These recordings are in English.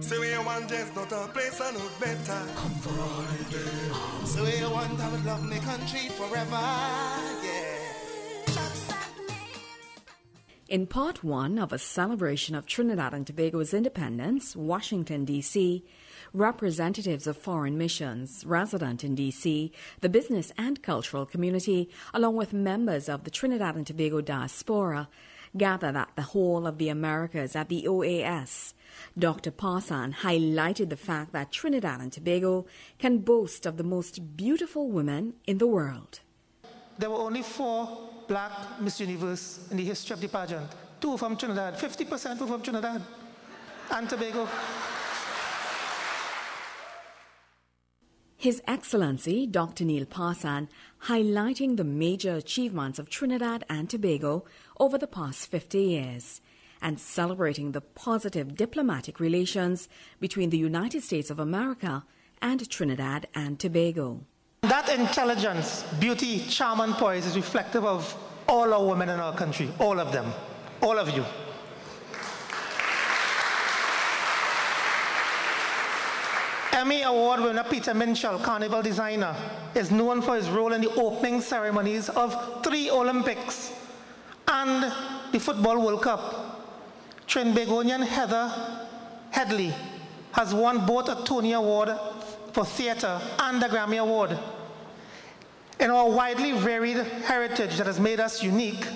So we want just not a place I know better. Come for holiday. So we want I would love my country forever, yeah. In part one of a celebration of Trinidad and Tobago's independence, Washington, D.C., representatives of foreign missions resident in D.C., the business and cultural community, along with members of the Trinidad and Tobago diaspora, gathered at the Hall of the Americas at the OAS. Dr. Parsan highlighted the fact that Trinidad and Tobago can boast of the most beautiful women in the world. There were only 4 black Miss Universe in the history of the pageant. 2 from Trinidad, 50% were from Trinidad and Tobago. His Excellency Dr. Neil Parsan highlighting the major achievements of Trinidad and Tobago over the past 50 years and celebrating the positive diplomatic relations between the United States of America and Trinidad and Tobago. That intelligence, beauty, charm, and poise is reflective of all our women in our country, all of them, all of you. Emmy Award winner Peter Minshall, carnival designer, is known for his role in the opening ceremonies of 3 Olympics and the Football World Cup. Trinbagonian Heather Headley has won both a Tony Award for theatre and a Grammy Award. In our widely varied heritage that has made us unique,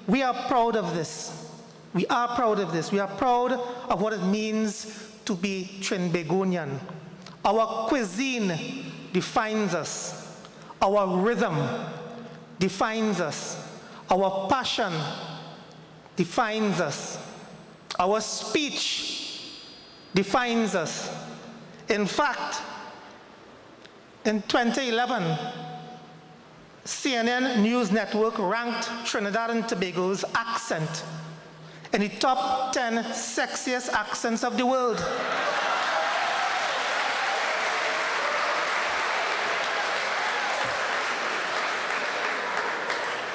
we are proud of this. We are proud of this. We are proud of what it means to be Trinbagonian. Our cuisine defines us. Our rhythm defines us. Our passion defines us. Our speech defines us. In fact, in 2011, CNN News Network ranked Trinidad and Tobago's accent in the top 10 sexiest accents of the world.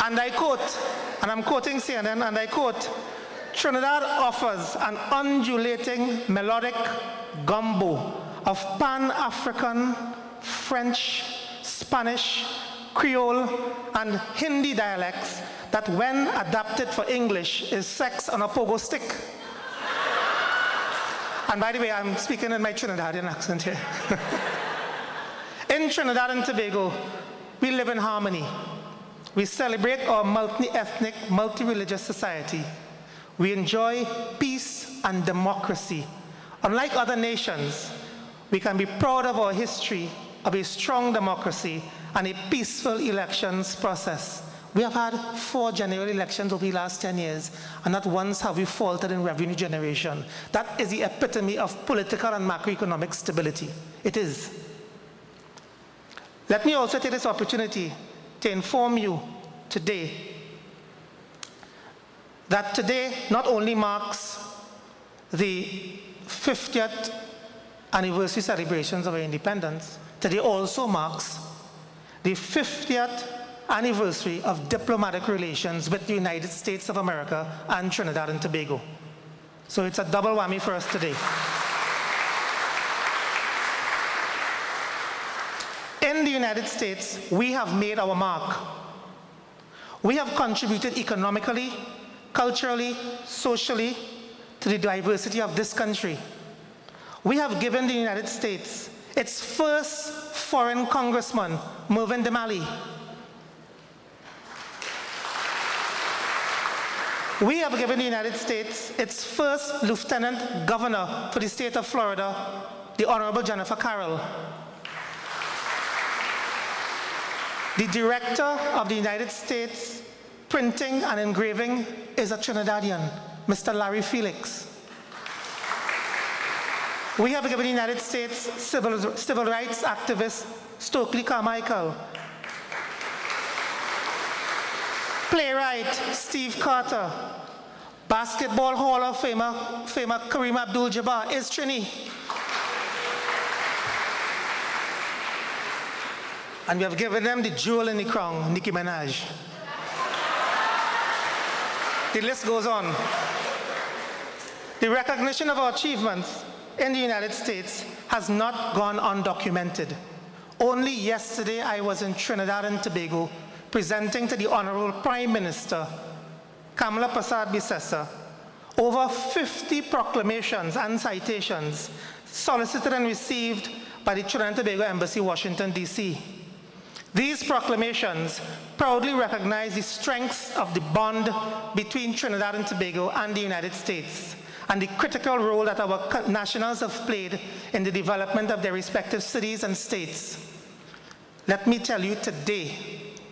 And I quote, and I'm quoting CNN, and I quote, Trinidad offers an undulating melodic gumbo of Pan-African, French, Spanish, Creole, and Hindi dialects that when adapted for English is sex on a pogo stick. And by the way, I'm speaking in my Trinidadian accent here. In Trinidad and Tobago, we live in harmony. We celebrate our multi-ethnic, multi-religious society. We enjoy peace and democracy. Unlike other nations, we can be proud of our history of a strong democracy and a peaceful elections process. We have had 4 general elections over the last 10 years, and not once have we faltered in revenue generation. That is the epitome of political and macroeconomic stability. It is. Let me also take this opportunity to inform you today that today not only marks the 50th anniversary celebrations of our independence, today also marks the 50th anniversary of diplomatic relations with the United States of America and Trinidad and Tobago. So it's a double whammy for us today. In the United States, we have made our mark. We have contributed economically, culturally, socially to the diversity of this country. We have given the United States its first foreign congressman, Mervyn Demali. We have given the United States its first lieutenant governor for the state of Florida, the Honorable Jennifer Carroll. The director of the United States Printing and Engraving is a Trinidadian, Mr. Larry Felix. We have given the United States civil rights activist Stokely Carmichael. Playwright Steve Carter. Basketball Hall of Famer Kareem Abdul-Jabbar is Trini. And we have given them the jewel in the crown, Nicki Minaj. The list goes on. The recognition of our achievements in the United States has not gone undocumented. Only yesterday I was in Trinidad and Tobago presenting to the Honorable Prime Minister, Kamala Persad-Bissessar, over 50 proclamations and citations solicited and received by the Trinidad and Tobago Embassy, Washington, D.C. These proclamations proudly recognize the strengths of the bond between Trinidad and Tobago and the United States, and the critical role that our nationals have played in the development of their respective cities and states. Let me tell you today,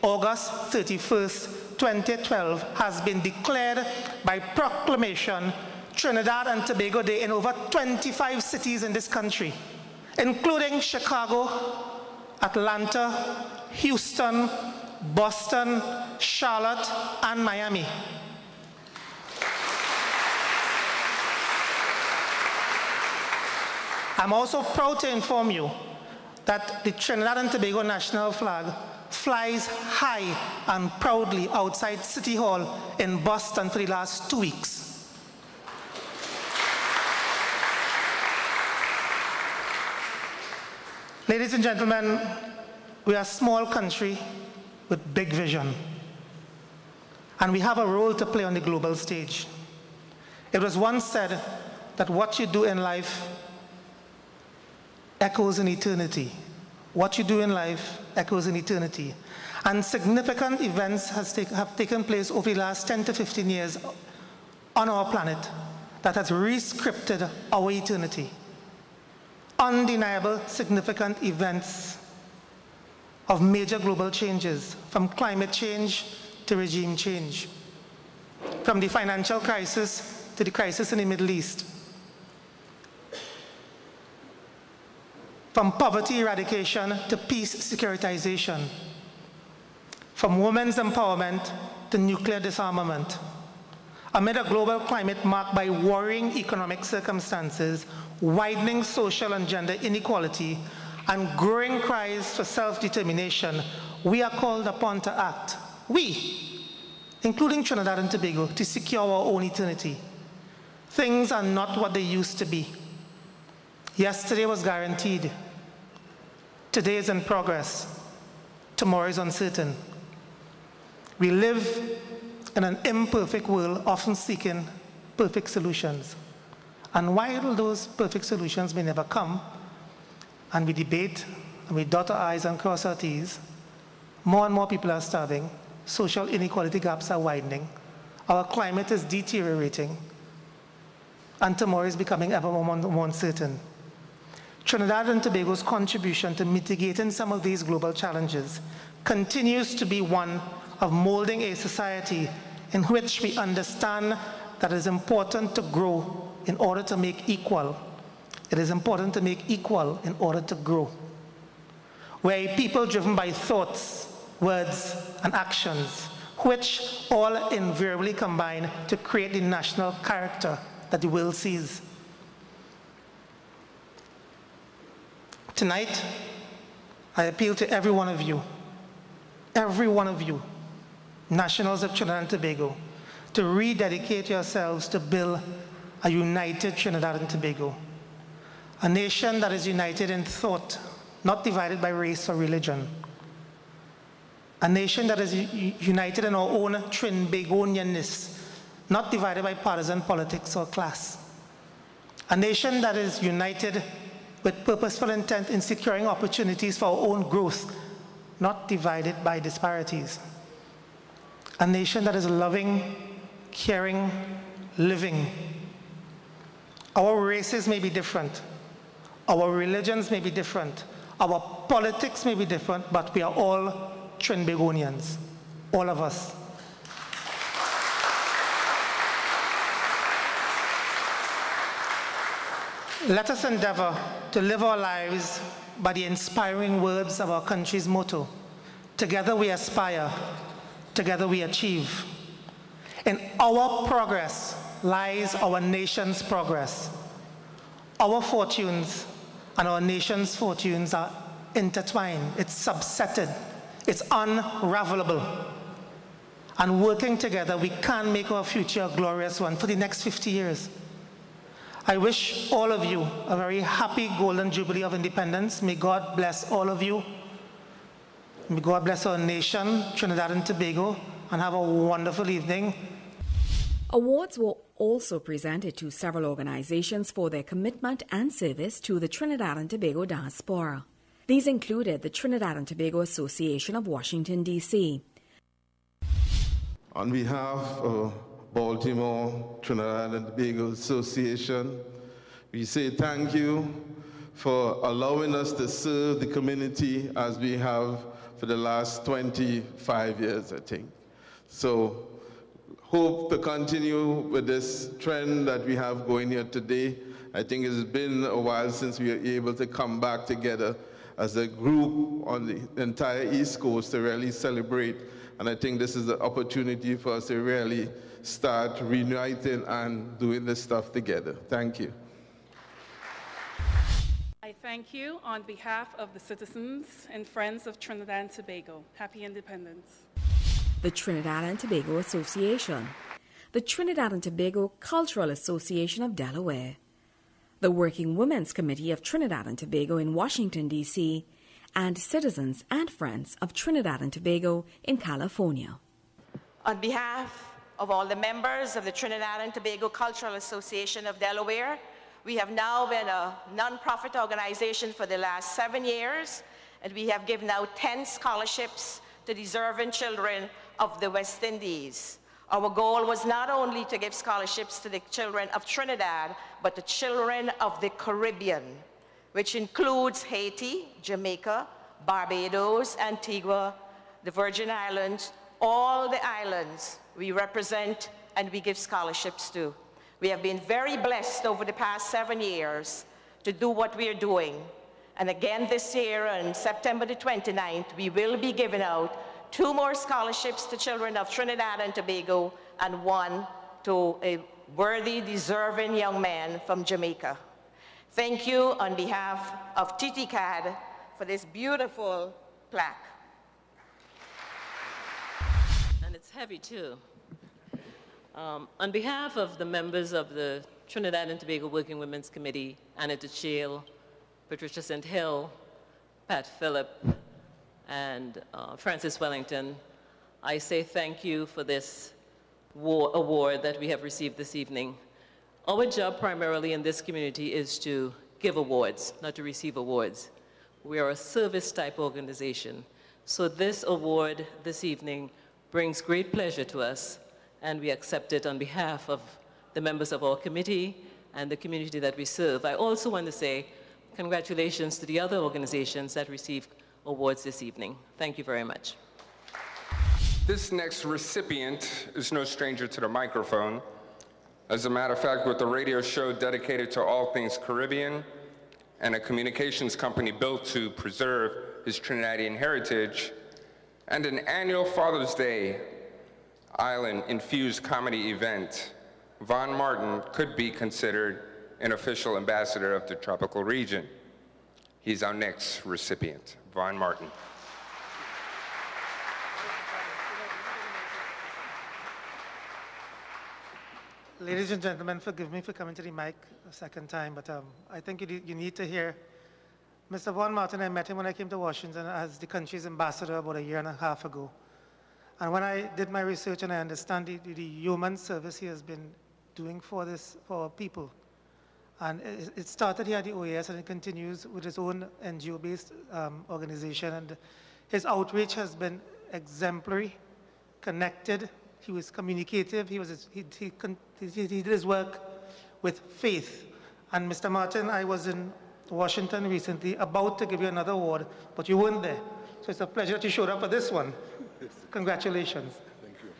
August 31st, 2012 has been declared by proclamation Trinidad and Tobago Day in over 25 cities in this country, including Chicago, Atlanta, Houston, Boston, Charlotte, and Miami. I'm also proud to inform you that the Trinidad and Tobago national flag flies high and proudly outside City Hall in Boston for the last 2 weeks. Ladies and gentlemen, we are a small country with big vision, and we have a role to play on the global stage. It was once said that what you do in life echoes in eternity. What you do in life echoes in eternity. And significant events have taken place over the last 10 to 15 years on our planet that has re-scripted our eternity. Undeniable significant events of major global changes, from climate change to regime change, from the financial crisis to the crisis in the Middle East, from poverty eradication to peace securitization, from women's empowerment to nuclear disarmament. Amid a global climate marked by worrying economic circumstances, widening social and gender inequality, and growing cries for self-determination, we are called upon to act. We, including Trinidad and Tobago, to secure our own eternity. Things are not what they used to be. Yesterday was guaranteed. Today is in progress. Tomorrow is uncertain. We live in an imperfect world, often seeking perfect solutions. And while those perfect solutions may never come, and we debate, and we dot our I's and cross our T's, more and more people are starving, social inequality gaps are widening, our climate is deteriorating, and tomorrow is becoming ever more uncertain. Trinidad and Tobago's contribution to mitigating some of these global challenges continues to be one of molding a society in which we understand that it is important to grow in order to make equal. It is important to make equal in order to grow. We're a people driven by thoughts, words, and actions, which all invariably combine to create the national character that the world sees. Tonight, I appeal to every one of you, nationals of Trinidad and Tobago, to rededicate yourselves to build a united Trinidad and Tobago, a nation that is united in thought, not divided by race or religion, a nation that is united in our own Trinbagonianness, not divided by partisan politics or class, a nation that is united with purposeful intent in securing opportunities for our own growth, not divided by disparities, a nation that is loving, caring, living. Our races may be different, our religions may be different, our politics may be different, but we are all Trinbagonians, all of us. Let us endeavor to live our lives by the inspiring words of our country's motto: together we aspire, together we achieve. In our progress lies our nation's progress. Our fortunes and our nation's fortunes are intertwined, it's subsetted, it's unravelable. And working together, we can make our future a glorious one for the next 50 years. I wish all of you a very happy Golden Jubilee of Independence. May God bless all of you. May God bless our nation, Trinidad and Tobago, and have a wonderful evening. Awards were also presented to several organizations for their commitment and service to the Trinidad and Tobago diaspora. These included the Trinidad and Tobago Association of Washington, D.C. On behalf of Baltimore Trinidad and Tobago Association, we say thank you for allowing us to serve the community as we have for the last 25 years, I think. So, hope to continue with this trend that we have going here today. I think it's been a while since we were able to come back together as a group on the entire East Coast to really celebrate. And I think this is an opportunity for us to really start reuniting and doing this stuff together. Thank you. I thank you on behalf of the citizens and friends of Trinidad and Tobago. Happy Independence. The Trinidad and Tobago Association, the Trinidad and Tobago Cultural Association of Delaware, the Working Women's Committee of Trinidad and Tobago in Washington, D.C., and citizens and friends of Trinidad and Tobago in California. On behalf of all the members of the Trinidad and Tobago Cultural Association of Delaware, we have now been a non-profit organization for the last 7 years, and we have given out 10 scholarships to deserving children of the West Indies. Our goal was not only to give scholarships to the children of Trinidad, but the children of the Caribbean, which includes Haiti, Jamaica, Barbados, Antigua, the Virgin Islands, all the islands we represent and we give scholarships to. We have been very blessed over the past 7 years to do what we are doing. And again this year, on September the 29th, we will be giving out 2 more scholarships to children of Trinidad and Tobago and 1 to a worthy, deserving young man from Jamaica. Thank you on behalf of TTCAD for this beautiful plaque. And it's heavy too. On behalf of the members of the Trinidad and Tobago Working Women's Committee, Anita Chale, Patricia St. Hill, Pat Phillip, and Francis Wellington, I say thank you for this award that we have received this evening. Our job primarily in this community is to give awards, not to receive awards. We are a service type organization. So this award this evening brings great pleasure to us, and we accept it on behalf of the members of our committee and the community that we serve. I also want to say congratulations to the other organizations that received awards this evening. Thank you very much. This next recipient is no stranger to the microphone. As a matter of fact, with a radio show dedicated to all things Caribbean and a communications company built to preserve his Trinidadian heritage, and an annual Father's Day island-infused comedy event, Von Martin could be considered an official ambassador of the tropical region. He's our next recipient, Von Martin. Ladies and gentlemen, forgive me for coming to the mic a second time, but I think you need to hear Mr. Von Martin. I met him when I came to Washington as the country's ambassador about 1.5 years ago. And when I did my research and I understand the human service he has been doing for our people, and it started here at the OAS and it continues with his own NGO-based organization, and his outreach has been exemplary, connected. He was communicative. He did his work with faith. And Mr. Martin, I was in Washington recently about to give you another award, but you weren't there. So it's a pleasure that you showed up for this one. Congratulations. Thank you.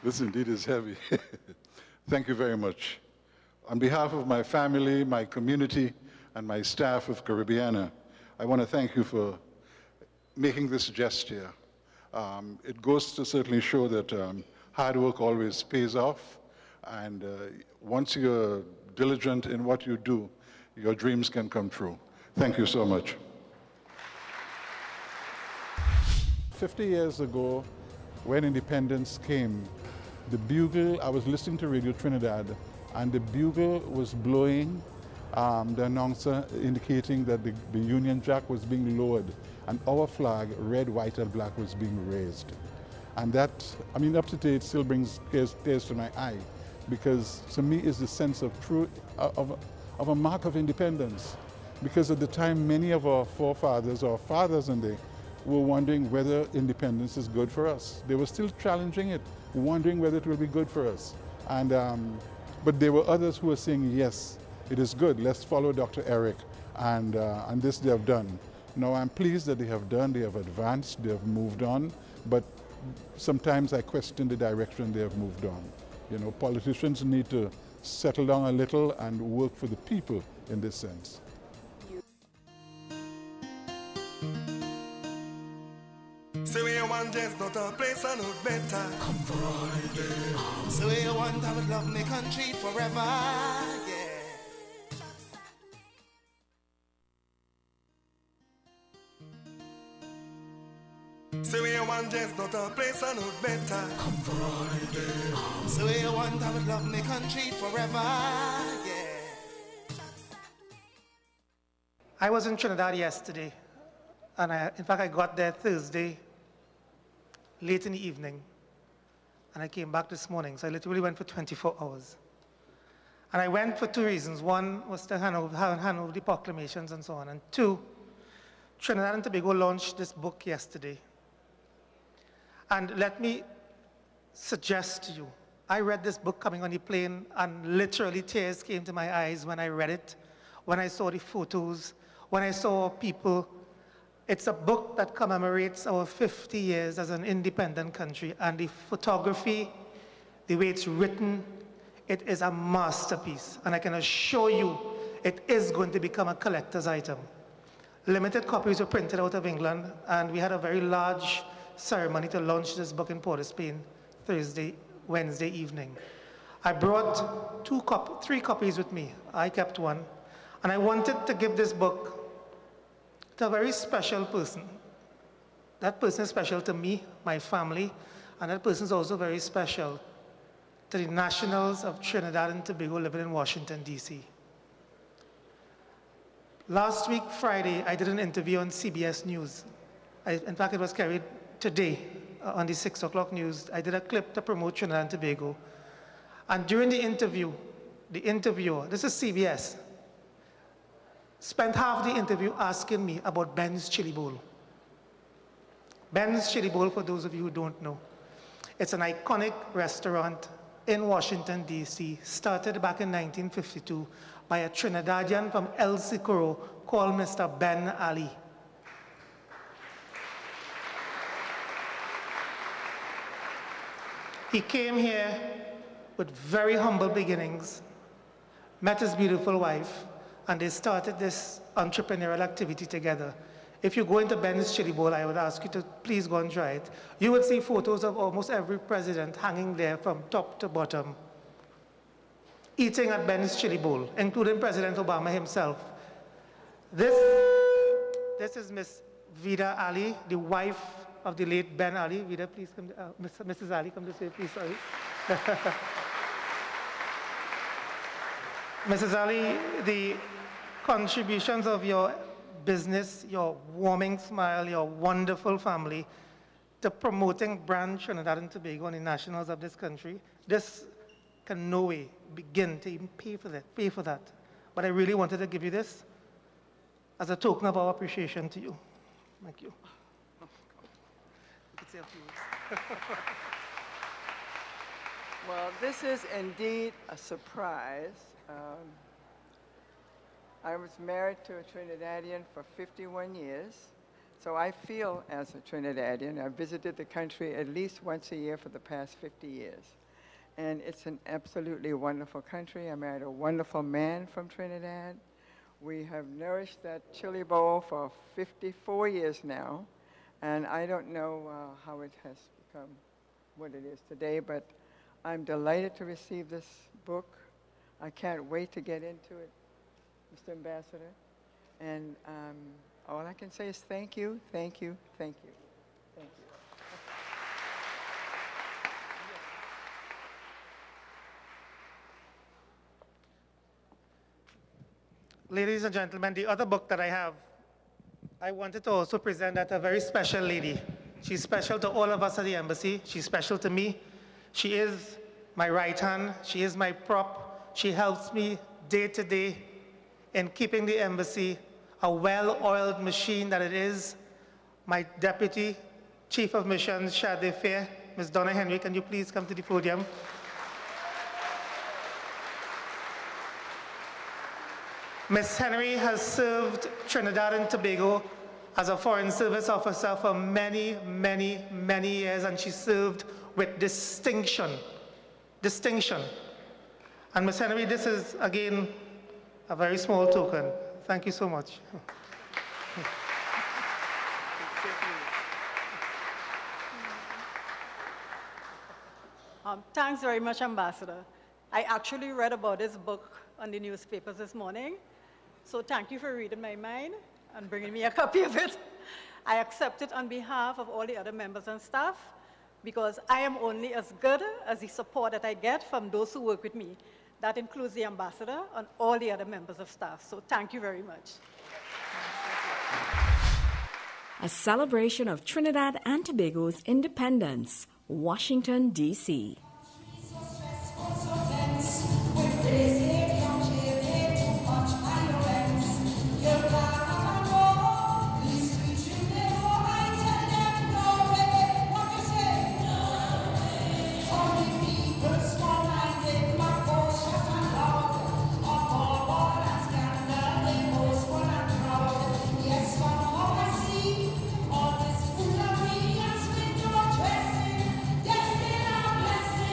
This indeed is heavy. Thank you very much. On behalf of my family, my community, and my staff of Caribbeana, I want to thank you for making this gesture. It goes to certainly show that hard work always pays off, and once you're diligent in what you do, your dreams can come true. Thank you so much. 50 years ago, when independence came, the bugle, I was listening to Radio Trinidad, and the bugle was blowing, the announcer indicating that the Union Jack was being lowered, and our flag, red, white, and black, was being raised. And that, I mean, up to date, still brings tears to my eye, because to me is the sense of of a mark of independence. Because at the time, many of our forefathers, or fathers and they, were wondering whether independence is good for us. They were still challenging it, wondering whether it will be good for us. And, but there were others who were saying, yes, it is good, let's follow Dr. Eric. And this they have done. Now I'm pleased that they have done, they have advanced, they have moved on, but sometimes I question the direction they have moved on. You know, politicians need to settle down a little and work for the people in this sense. Say where you want, just not a place I know better. Come Friday. Say where you want, I would love my country forever, yeah. Say where you want, just not a place I know better. Come Friday. Say where you want, I would love my country forever, yeah. I was in Trinidad yesterday, and in fact I got there Thursday, late in the evening, and I came back this morning, so I literally went for 24 hours. And I went for two reasons. One was to hand over the proclamations and so on, and two, Trinidad and Tobago launched this book yesterday. And let me suggest to you, I read this book coming on the plane, and literally tears came to my eyes when I read it, when I saw the photos, when I saw people. It's a book that commemorates our 50 years as an independent country, and the photography, the way it's written, it is a masterpiece. And I can assure you, it is going to become a collector's item. Limited copies were printed out of England, and we had a very large ceremony to launch this book in Port of Spain Wednesday evening. I brought 3 copies with me. I kept one. And I wanted to give this book to a very special person. That person is special to me, my family, and that person is also very special to the nationals of Trinidad and Tobago living in Washington, D.C. Last week, Friday, I did an interview on CBS News. In fact, it was carried today on the 6 o'clock news. I did a clip to promote Trinidad and Tobago. And during the interview, the interviewer, this is CBS, spent half the interview asking me about Ben's Chili Bowl. Ben's Chili Bowl, for those of you who don't know, it's an iconic restaurant in Washington, D.C., started back in 1952 by a Trinidadian from El Socorro called Mr. Ben Ali. He came here with very humble beginnings, met his beautiful wife, and they started this entrepreneurial activity together. If you go into Ben's Chili Bowl, I would ask you to please go and try it. You will see photos of almost every president hanging there from top to bottom, eating at Ben's Chili Bowl, including President Obama himself. This is Miss Vida Ali, the wife of the late Ben Ali. Vida, please come, Mrs. Ali, come this way, please, sorry. Mrs. Ali, the contributions of your business, your warming smile, your wonderful family, to promoting brand Trinidad and Tobago and the nationals of this country, this can no way begin to even pay for that. But I really wanted to give you this as a token of our appreciation to you. Thank you. You could say a few words. Well, this is indeed a surprise. I was married to a Trinidadian for 51 years, so I feel as a Trinidadian. I've visited the country at least once a year for the past 50 years. And it's an absolutely wonderful country. I married a wonderful man from Trinidad. We have nourished that chili bowl for 54 years now, and I don't know how it has become what it is today, but I'm delighted to receive this book. I can't wait to get into it, Mr. Ambassador. And all I can say is thank you, thank you, thank you, thank you. ladies and gentlemen, the other book that I have, I wanted to also present that a very special lady. She's special to all of us at the embassy. She's special to me. She is my right hand. She is my prop. She helps me day to day in keeping the embassy a well-oiled machine that it is. My Deputy Chief of Missions, Shade Fair, Ms. Donna Henry, can you please come to the podium? Ms. Henry has served Trinidad and Tobago as a Foreign Service officer for many, many, many years, and she served with distinction. Distinction. And Ms. Henry, this is, again, a very small token. Thank you so much. Thanks very much, Ambassador. I actually read about this book on the newspapers this morning, so thank you for reading my mind and bringing me a copy of it. I accept it on behalf of all the other members and staff, because I am only as good as the support that I get from those who work with me. That includes the Ambassador and all the other members of staff, so thank you very much. A celebration of Trinidad and Tobago's independence, Washington, D.C. Blessing,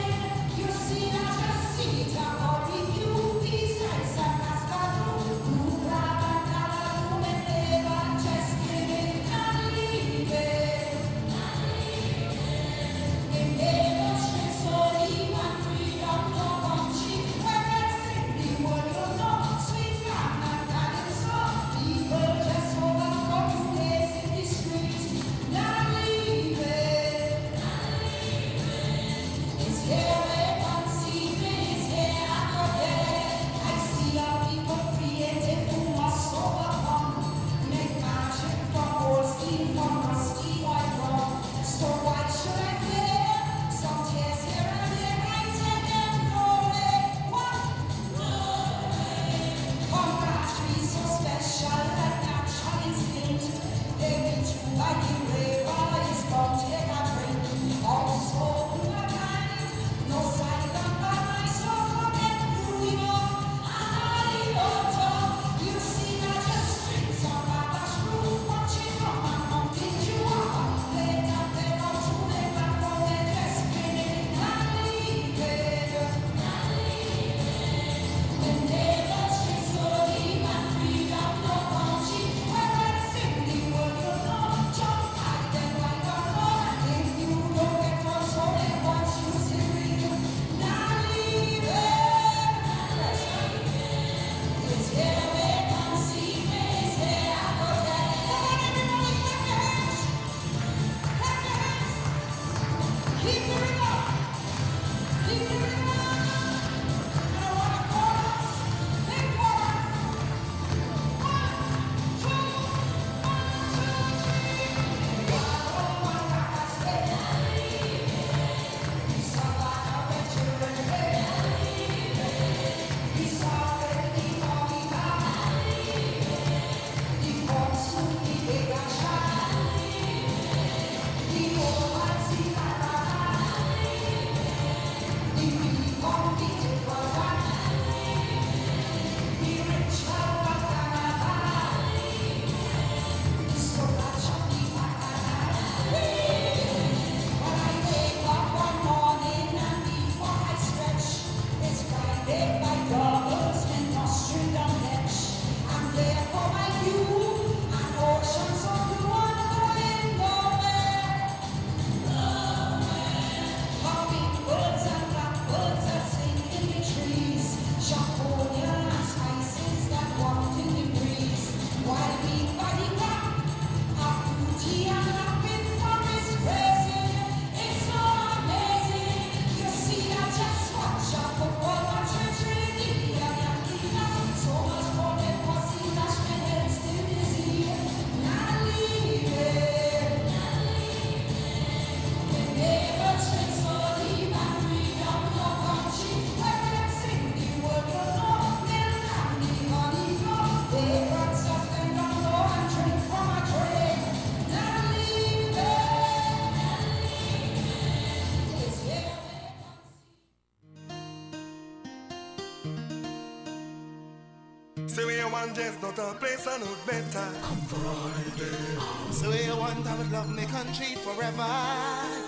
want just not a place I know better. Come Friday. So you want I would love my country forever,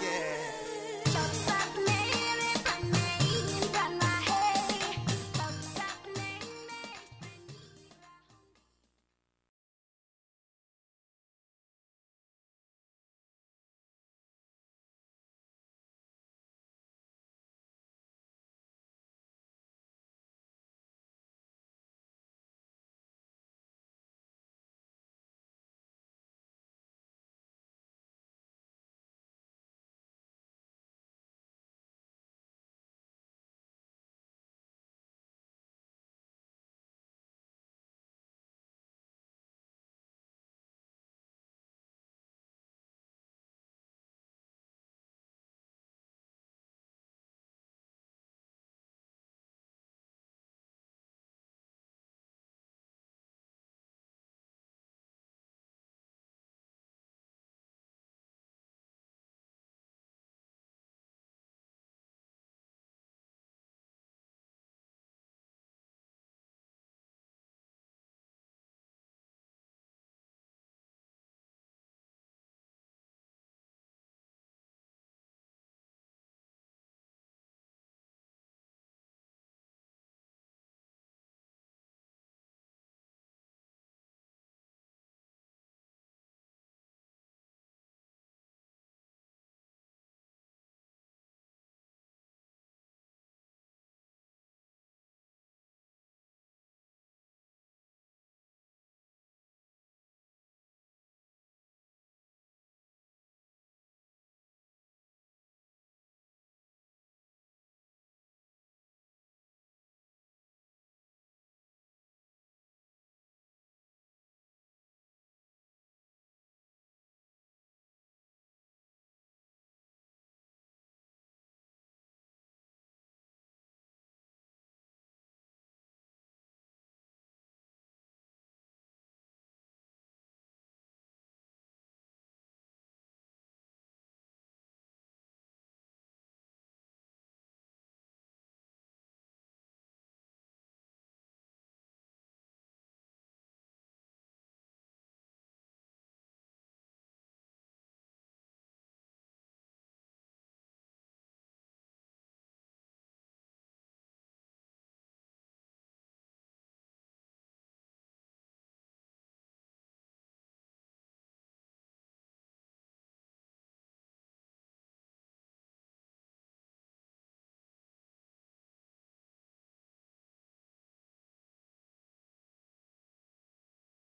yeah.